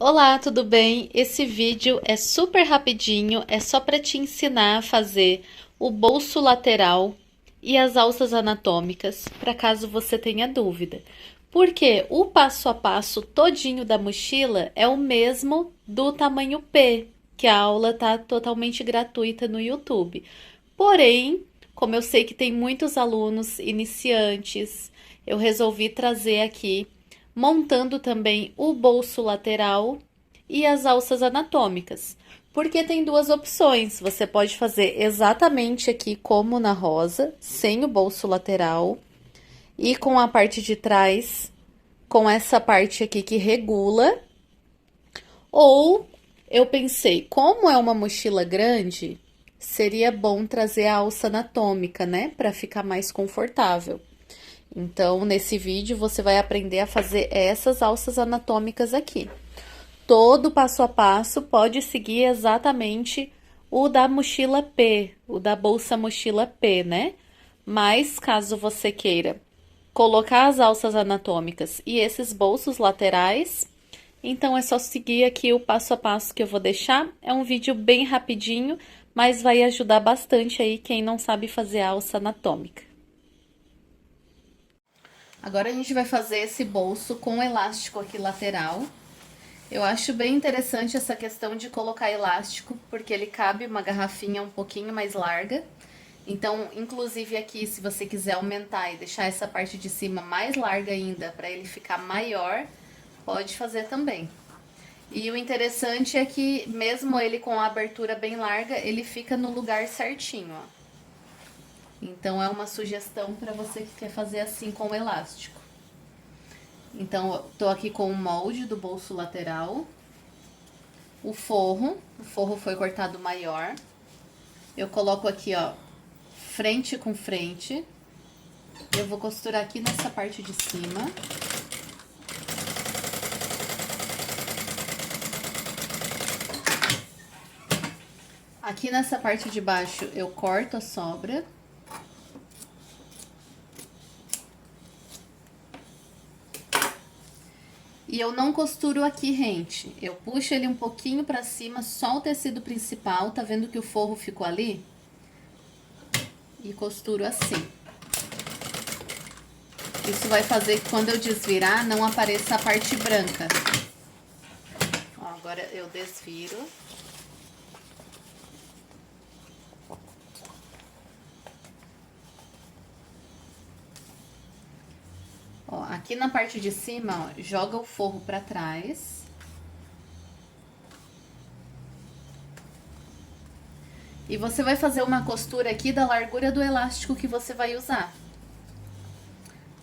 Olá, tudo bem? Esse vídeo é super rapidinho, é só para te ensinar a fazer o bolso lateral e as alças anatômicas, para caso você tenha dúvida. Porque o passo a passo todinho da mochila é o mesmo do tamanho P, que a aula tá totalmente gratuita no YouTube. Porém, como eu sei que tem muitos alunos iniciantes, eu resolvi trazer aqui montando também o bolso lateral e as alças anatômicas. Porque tem duas opções. Você pode fazer exatamente aqui como na rosa, sem o bolso lateral e com a parte de trás, com essa parte aqui que regula. Ou eu pensei, como é uma mochila grande, seria bom trazer a alça anatômica, né, para ficar mais confortável. Então, nesse vídeo você vai aprender a fazer essas alças anatômicas aqui. Todo passo a passo pode seguir exatamente o da mochila P, o da bolsa mochila P, né? Mas caso você queira colocar as alças anatômicas e esses bolsos laterais, então é só seguir aqui o passo a passo que eu vou deixar. É um vídeo bem rapidinho, mas vai ajudar bastante aí quem não sabe fazer alça anatômica. Agora a gente vai fazer esse bolso com elástico aqui lateral. Eu acho bem interessante essa questão de colocar elástico, porque ele cabe uma garrafinha um pouquinho mais larga. Então, inclusive aqui, se você quiser aumentar e deixar essa parte de cima mais larga ainda, para ele ficar maior, pode fazer também. E o interessante é que, mesmo ele com a abertura bem larga, ele fica no lugar certinho, ó. Então, é uma sugestão para você que quer fazer assim com o elástico. Então, eu tô aqui com o molde do bolso lateral. O forro foi cortado maior. Eu coloco aqui, ó, frente com frente. Eu vou costurar aqui nessa parte de cima. Aqui nessa parte de baixo eu corto a sobra. E eu não costuro aqui rente, eu puxo ele um pouquinho pra cima, só o tecido principal, tá vendo que o forro ficou ali? E costuro assim. Isso vai fazer que quando eu desvirar, não apareça a parte branca. Ó, agora eu desviro. Ó, aqui na parte de cima, ó, joga o forro pra trás. E você vai fazer uma costura aqui da largura do elástico que você vai usar.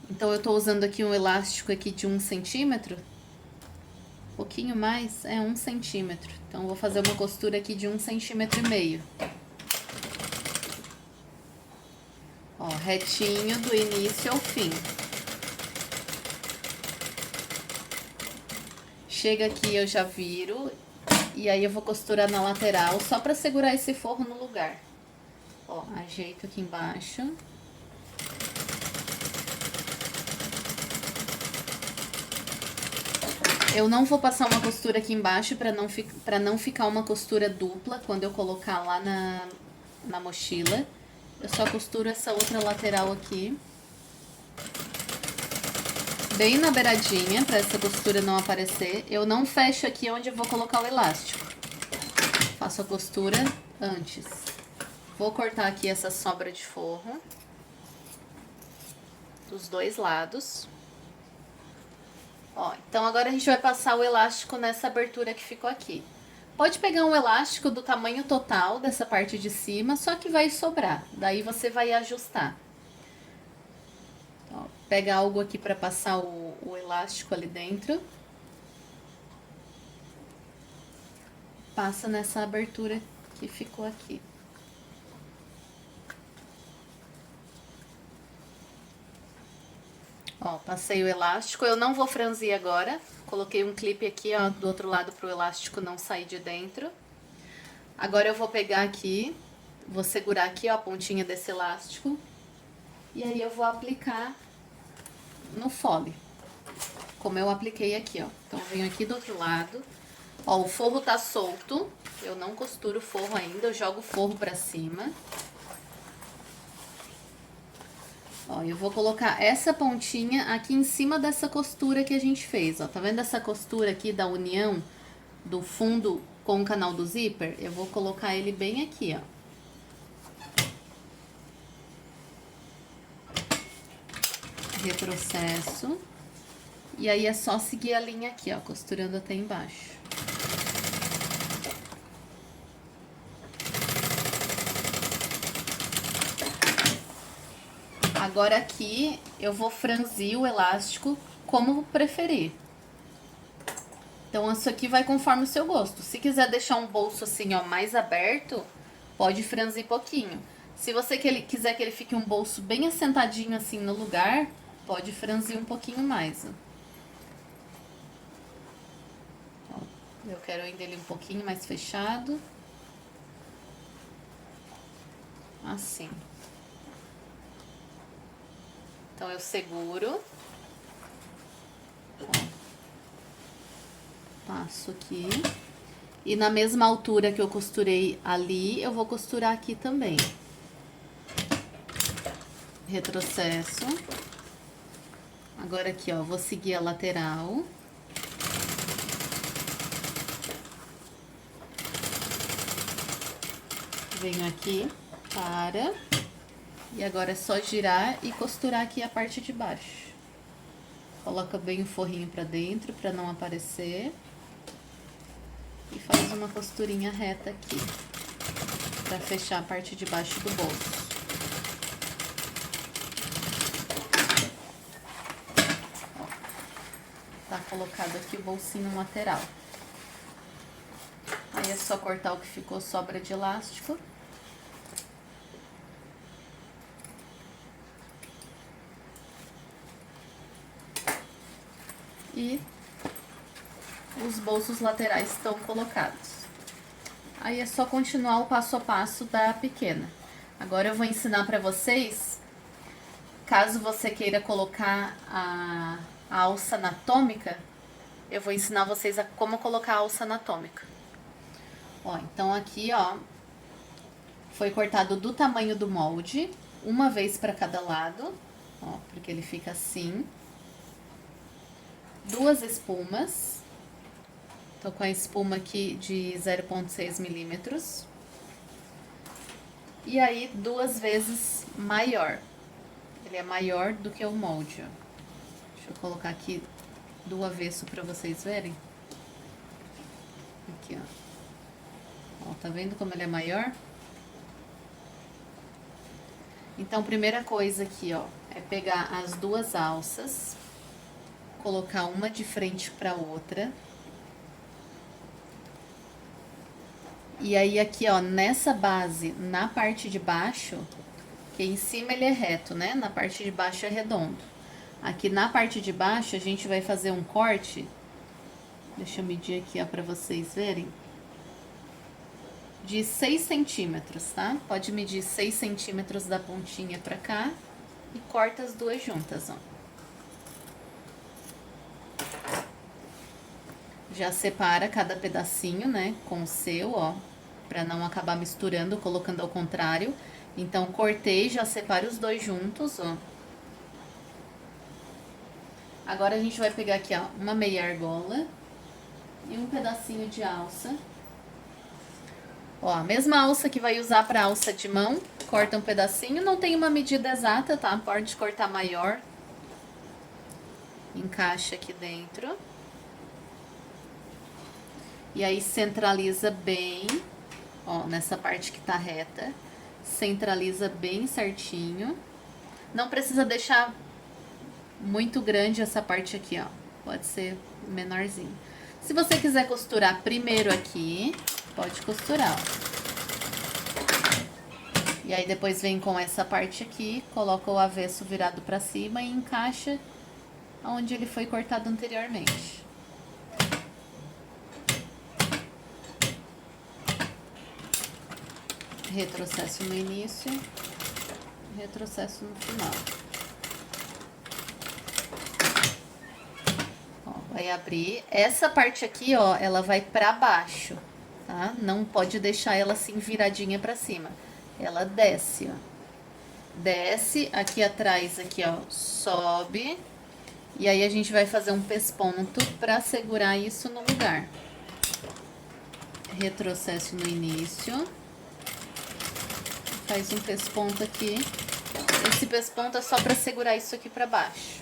Então, eu tô usando aqui um elástico aqui de 1 centímetro. Um pouquinho mais, 1 centímetro. Então, eu vou fazer uma costura aqui de 1,5 centímetros. Ó, retinho do início ao fim. Chega aqui, eu já viro. E aí eu vou costurar na lateral, só pra segurar esse forro no lugar. Ó, ajeito aqui embaixo. Eu não vou passar uma costura aqui embaixo pra não ficar uma costura dupla quando eu colocar lá na mochila. Eu só costuro essa outra lateral aqui. Bem na beiradinha, pra essa costura não aparecer. Eu não fecho aqui onde eu vou colocar o elástico. Faço a costura antes. Vou cortar aqui essa sobra de forro. Dos dois lados. Ó, então agora a gente vai passar o elástico nessa abertura que ficou aqui. Pode pegar um elástico do tamanho total dessa parte de cima, só que vai sobrar. Daí você vai ajustar. Ó, pega algo aqui para passar o elástico ali dentro. Passa nessa abertura que ficou aqui. Ó, passei o elástico. Eu não vou franzir agora. Coloquei um clipe aqui, ó, do outro lado pro elástico não sair de dentro. Agora eu vou pegar aqui, vou segurar aqui, ó, a pontinha desse elástico. E aí eu vou aplicar no fole, como eu apliquei aqui, ó. Então, eu venho aqui do outro lado, Ó, o forro tá solto. Eu não costuro o forro ainda, eu jogo o forro pra cima. Ó, eu vou colocar essa pontinha aqui em cima dessa costura que a gente fez, ó. Tá vendo essa costura aqui da união do fundo com o canal do zíper? Eu vou colocar ele bem aqui, ó. Retrocesso. E aí é só seguir a linha aqui, ó, costurando até embaixo. Agora aqui eu vou franzir o elástico como preferir. Então isso aqui vai conforme o seu gosto. Se quiser deixar um bolso assim, ó, mais aberto, pode franzir pouquinho. Se você quiser que ele fique um bolso bem assentadinho assim no lugar, pode franzir um pouquinho mais, ó. Eu quero ainda ele um pouquinho mais fechado. Assim. Então eu seguro. Ó. Passo aqui. E na mesma altura que eu costurei ali, eu vou costurar aqui também. Retrocesso. Agora aqui, ó, vou seguir a lateral. Venho aqui, para. E agora é só girar e costurar aqui a parte de baixo. Coloca bem o forrinho pra dentro, pra não aparecer. E faz uma costurinha reta aqui, pra fechar a parte de baixo do bolso. Ó, tá colocado aqui o bolsinho lateral. Aí é só cortar o que ficou sobra de elástico. E os bolsos laterais estão colocados. Aí é só continuar o passo a passo da pequena. Agora eu vou ensinar pra vocês, caso você queira colocar a alça anatômica, eu vou ensinar vocês como colocar a alça anatômica. Ó, então aqui, ó, foi cortado do tamanho do molde, uma vez para cada lado, ó, porque ele fica assim. Duas espumas. Tô com a espuma aqui de 0,6 milímetros. E aí, duas vezes maior. Ele é maior do que o molde, ó. Deixa eu colocar aqui do avesso pra vocês verem. Aqui, ó. Ó, tá vendo como ele é maior? Então, primeira coisa aqui, ó, é pegar as duas alças, colocar uma de frente pra outra. E aí aqui, ó, nessa base, na parte de baixo, que em cima ele é reto, né? Na parte de baixo é redondo. Aqui na parte de baixo a gente vai fazer um corte. Deixa eu medir aqui, ó, pra vocês verem. De 6 centímetros, tá? Pode medir 6 centímetros da pontinha pra cá e corta as duas juntas, ó. Já separa cada pedacinho, né, com o seu, ó, pra não acabar misturando, colocando ao contrário. Então, cortei, já separo os dois juntos, ó. Agora a gente vai pegar aqui, ó, uma meia argola e um pedacinho de alça. Ó, a mesma alça que vai usar pra alça de mão, corta um pedacinho, não tem uma medida exata, tá? Pode cortar maior. Encaixa aqui dentro. E aí centraliza bem, ó, nessa parte que tá reta. Centraliza bem certinho. Não precisa deixar muito grande essa parte aqui, ó. Pode ser menorzinho. Se você quiser costurar primeiro aqui, pode costurar, ó. E aí depois vem com essa parte aqui, coloca o avesso virado pra cima e encaixa onde ele foi cortado anteriormente. Retrocesso no início, retrocesso no final. Ó, vai abrir. Essa parte aqui, ó, ela vai pra baixo, tá? Não pode deixar ela assim viradinha pra cima. Ela desce, ó. Desce, aqui atrás, aqui, ó, sobe. E aí a gente vai fazer um pesponto pra segurar isso no lugar. Retrocesso no início. Faz um pesponto aqui. Esse pesponto é só pra segurar isso aqui pra baixo.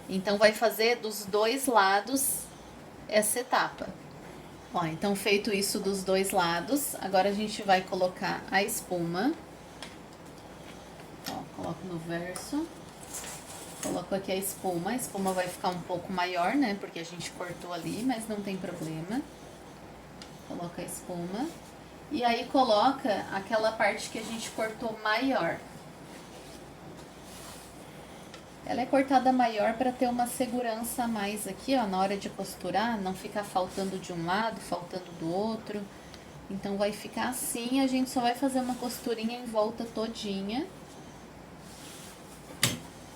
Então, vai fazer dos dois lados essa etapa. Ó, então, feito isso dos dois lados, agora a gente vai colocar a espuma. Ó, coloco no verso. Coloco aqui a espuma vai ficar um pouco maior, né? Porque a gente cortou ali, mas não tem problema. Coloca a espuma. E aí, coloca aquela parte que a gente cortou maior. Ela é cortada maior para ter uma segurança a mais aqui, ó, na hora de costurar, não ficar faltando de um lado, faltando do outro. Então, vai ficar assim, a gente só vai fazer uma costurinha em volta todinha.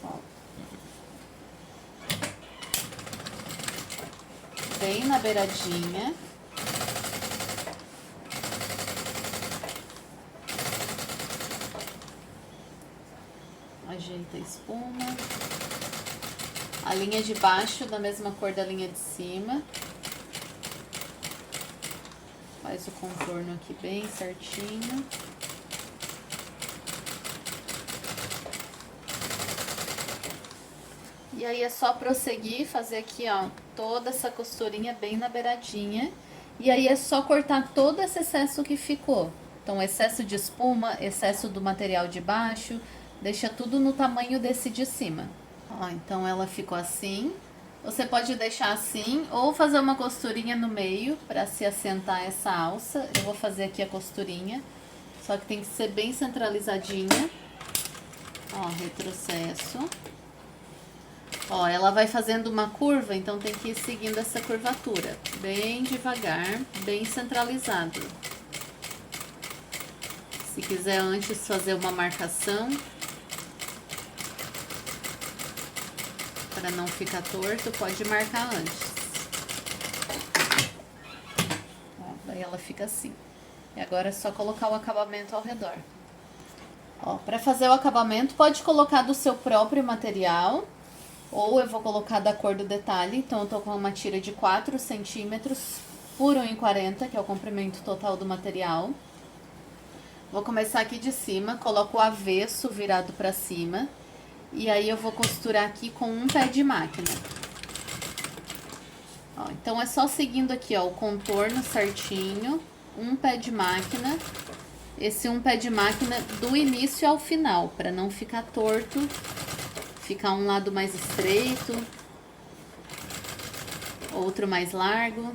Ó. Bem na beiradinha. Ajeita a espuma. A linha de baixo da mesma cor da linha de cima. Faz o contorno aqui bem certinho. E aí é só prosseguir, fazer aqui, ó, toda essa costurinha bem na beiradinha. E aí é só cortar todo esse excesso que ficou. Então, excesso de espuma, excesso do material de baixo, deixa tudo no tamanho desse de cima. Ó, então ela ficou assim. Você pode deixar assim ou fazer uma costurinha no meio para se assentar essa alça. Eu vou fazer aqui a costurinha, só que tem que ser bem centralizadinha. Ó, retrocesso. Ó, ela vai fazendo uma curva, então tem que ir seguindo essa curvatura. Bem devagar, bem centralizado. Se quiser antes fazer uma marcação, para não ficar torto, pode marcar antes. Ó, daí ela fica assim. E agora é só colocar o acabamento ao redor. Ó, para fazer o acabamento, pode colocar do seu próprio material, ou eu vou colocar da cor do detalhe. Então, eu tô com uma tira de 4 centímetros por 1,40, que é o comprimento total do material. Vou começar aqui de cima, coloco o avesso virado para cima. E aí eu vou costurar aqui com um pé de máquina. Ó, então é só seguindo aqui, ó, o contorno certinho, um pé de máquina. Esse um pé de máquina do início ao final, para não ficar torto, ficar um lado mais estreito, outro mais largo.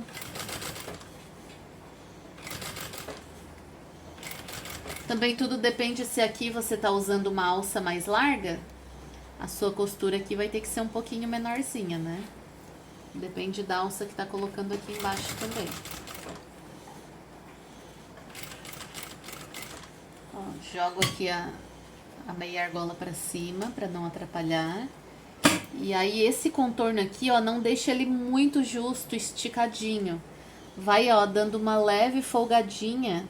Também tudo depende se aqui você tá usando uma alça mais larga. A sua costura aqui vai ter que ser um pouquinho menorzinha, né? Depende da alça que tá colocando aqui embaixo também. Ó, jogo aqui a meia argola pra cima, pra não atrapalhar. E aí, esse contorno aqui, ó, não deixa ele muito justo, esticadinho. Vai, ó, dando uma leve folgadinha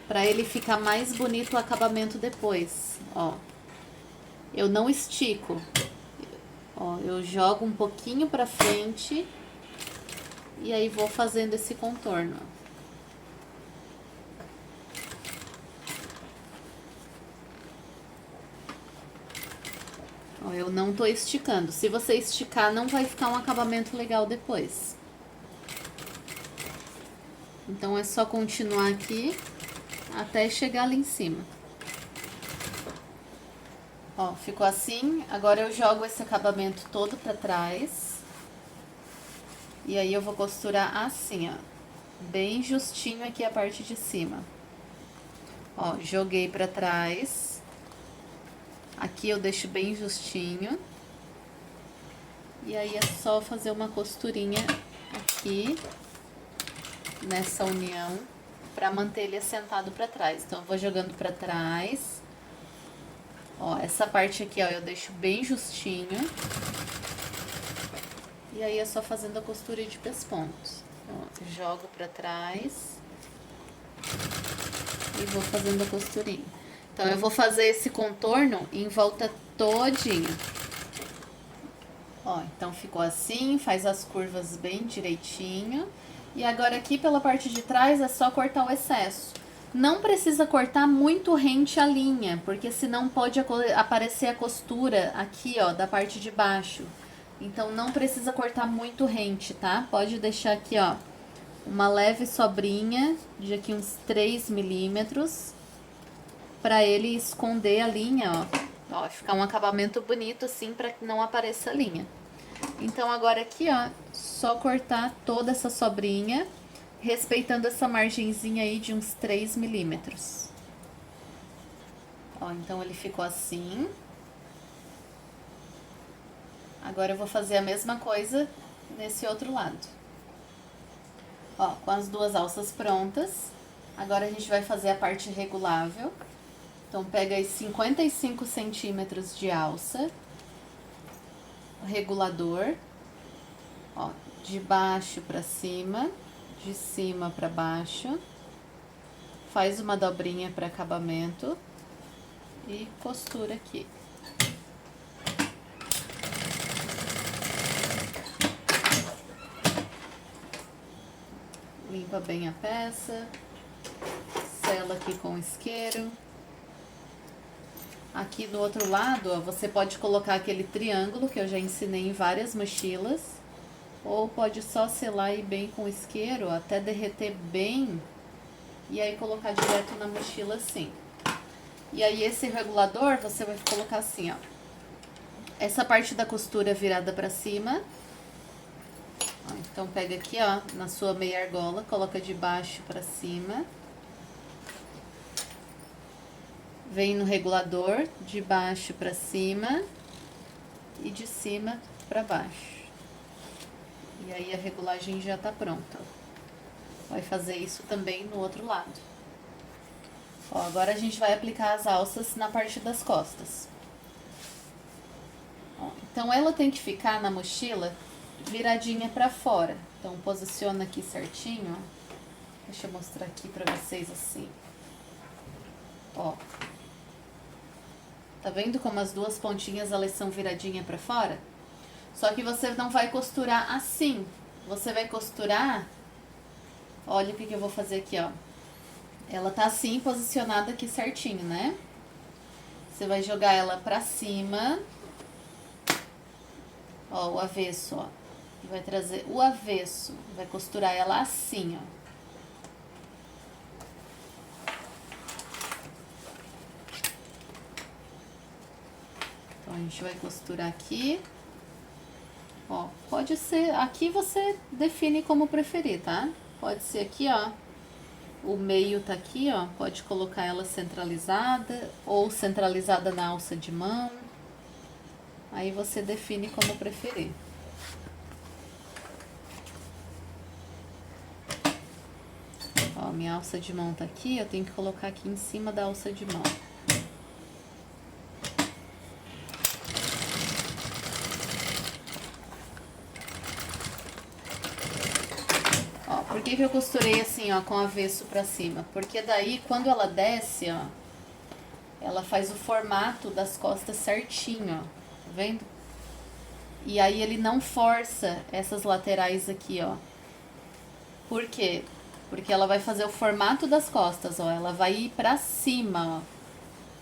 pra ele ficar mais bonito o acabamento depois, ó. Eu não estico, ó, eu jogo um pouquinho pra frente e aí vou fazendo esse contorno. Ó, eu não tô esticando. Se você esticar, não vai ficar um acabamento legal depois. Então, é só continuar aqui até chegar ali em cima. Ó, ficou assim. Agora eu jogo esse acabamento todo pra trás. E aí eu vou costurar assim, ó. Bem justinho aqui a parte de cima. Ó, joguei pra trás. Aqui eu deixo bem justinho. E aí é só fazer uma costurinha aqui, nessa união, pra manter ele assentado pra trás. Então, eu vou jogando pra trás. Ó, essa parte aqui, ó, eu deixo bem justinho. E aí é só fazendo a costura de pespontos. Então, jogo pra trás e vou fazendo a costurinha. Então eu vou fazer esse contorno em volta todinha. Ó, então ficou assim, faz as curvas bem direitinho. E agora aqui pela parte de trás é só cortar o excesso. Não precisa cortar muito rente a linha, porque senão pode aparecer a costura aqui, ó, da parte de baixo. Então não precisa cortar muito rente, tá? Pode deixar aqui, ó, uma leve sobrinha de aqui uns 3 milímetros, pra ele esconder a linha, ó. Ó, ficar um acabamento bonito assim, pra que não apareça a linha. Então agora aqui, ó, só cortar toda essa sobrinha, respeitando essa margenzinha aí de uns 3 milímetros. Ó, então ele ficou assim. Agora eu vou fazer a mesma coisa nesse outro lado. Ó, com as duas alças prontas, agora a gente vai fazer a parte regulável. Então pega aí 55 centímetros de alça, regulador, ó, de baixo pra cima, de cima pra baixo, faz uma dobrinha para acabamento e costura aqui. Limpa bem a peça, sela aqui com isqueiro. Aqui do outro lado, ó, você pode colocar aquele triângulo que eu já ensinei em várias mochilas, ou pode só selar aí bem com isqueiro, até derreter bem, e aí colocar direto na mochila assim. E aí esse regulador você vai colocar assim, ó, essa parte da costura virada pra cima. Ó, então pega aqui, ó, na sua meia argola, coloca de baixo pra cima. Vem no regulador, de baixo pra cima e de cima pra baixo. E aí a regulagem já tá pronta. Vai fazer isso também no outro lado. Ó, agora a gente vai aplicar as alças na parte das costas. Ó, então ela tem que ficar na mochila viradinha pra fora. Então posiciona aqui certinho, ó. Deixa eu mostrar aqui pra vocês assim. Ó. Tá vendo como as duas pontinhas elas são viradinhas pra fora? Só que você não vai costurar assim. Você vai costurar... Olha o que eu vou fazer aqui, ó. Ela tá assim, posicionada aqui certinho, né? Você vai jogar ela pra cima. Ó, o avesso, ó. E vai trazer o avesso. Vai costurar ela assim, ó. Então, a gente vai costurar aqui. Ó, pode ser... Aqui você define como preferir, tá? Pode ser aqui, ó. O meio tá aqui, ó. Pode colocar ela centralizada ou centralizada na alça de mão. Aí você define como preferir. Ó, minha alça de mão tá aqui, eu tenho que colocar aqui em cima da alça de mão. Por que eu costurei assim, ó, com o avesso pra cima? Porque daí, quando ela desce, ó, ela faz o formato das costas certinho, ó, tá vendo? E aí ele não força essas laterais aqui, ó. Por quê? Porque ela vai fazer o formato das costas, ó, ela vai ir pra cima, ó.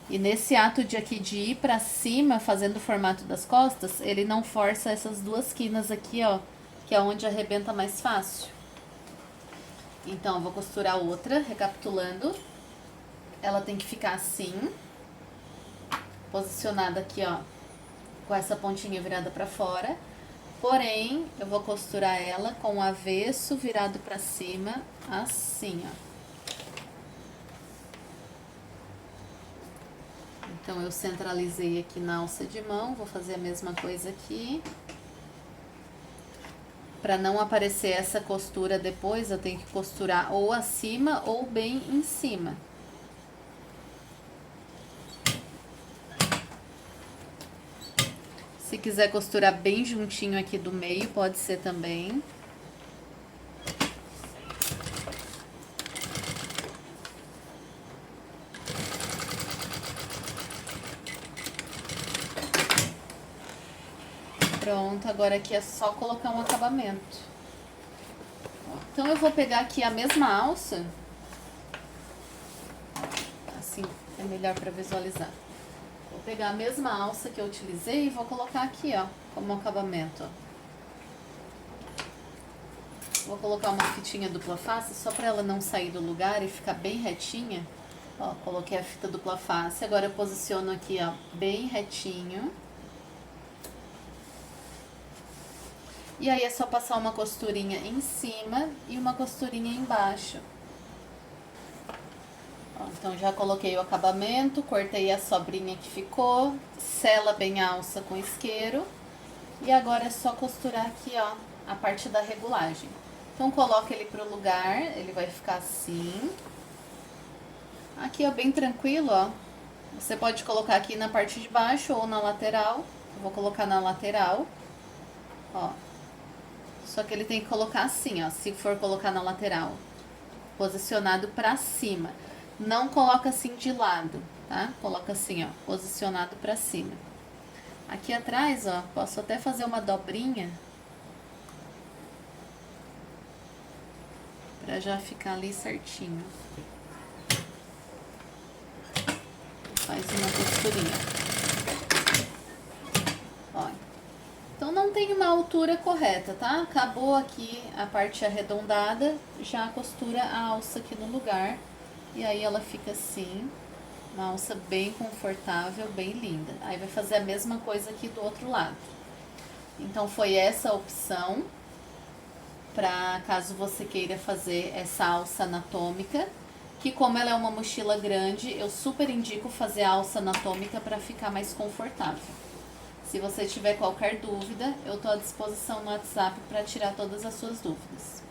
E nesse ato de aqui de ir pra cima, fazendo o formato das costas, ele não força essas duas quinas aqui, ó, que é onde arrebenta mais fácil. Então, eu vou costurar outra, recapitulando. Ela tem que ficar assim, posicionada aqui, ó, com essa pontinha virada pra fora. Porém, eu vou costurar ela com o avesso virado pra cima, assim, ó. Então, eu centralizei aqui na alça de mão, vou fazer a mesma coisa aqui. Para não aparecer essa costura depois, eu tenho que costurar ou acima ou bem em cima. Se quiser costurar bem juntinho aqui do meio, pode ser também. Pronto, agora aqui é só colocar um acabamento. Então eu vou pegar aqui a mesma alça. Assim é melhor para visualizar. Vou pegar a mesma alça que eu utilizei e vou colocar aqui, ó, como acabamento, ó. Vou colocar uma fitinha dupla face só para ela não sair do lugar e ficar bem retinha. Ó, coloquei a fita dupla face. Agora eu posiciono aqui, ó, bem retinho. E aí é só passar uma costurinha em cima e uma costurinha embaixo. Ó, então já coloquei o acabamento, cortei a sobrinha que ficou, sela bem a alça com isqueiro. E agora é só costurar aqui, ó, a parte da regulagem. Então coloca ele pro lugar, ele vai ficar assim. Aqui, ó, bem tranquilo, ó. Você pode colocar aqui na parte de baixo ou na lateral. Eu vou colocar na lateral, ó. Só que ele tem que colocar assim, ó, se for colocar na lateral, posicionado pra cima. Não coloca assim de lado, tá? Coloca assim, ó, posicionado pra cima. Aqui atrás, ó, posso até fazer uma dobrinha pra já ficar ali certinho. Faz uma costurinha. Ó. Então não tem uma altura correta, tá? Acabou aqui a parte arredondada, já costura a alça aqui no lugar. E aí ela fica assim, uma alça bem confortável, bem linda. Aí vai fazer a mesma coisa aqui do outro lado. Então foi essa a opção, para caso você queira fazer essa alça anatômica, que como ela é uma mochila grande, eu super indico fazer a alça anatômica para ficar mais confortável. Se você tiver qualquer dúvida, eu tô à disposição no WhatsApp para tirar todas as suas dúvidas.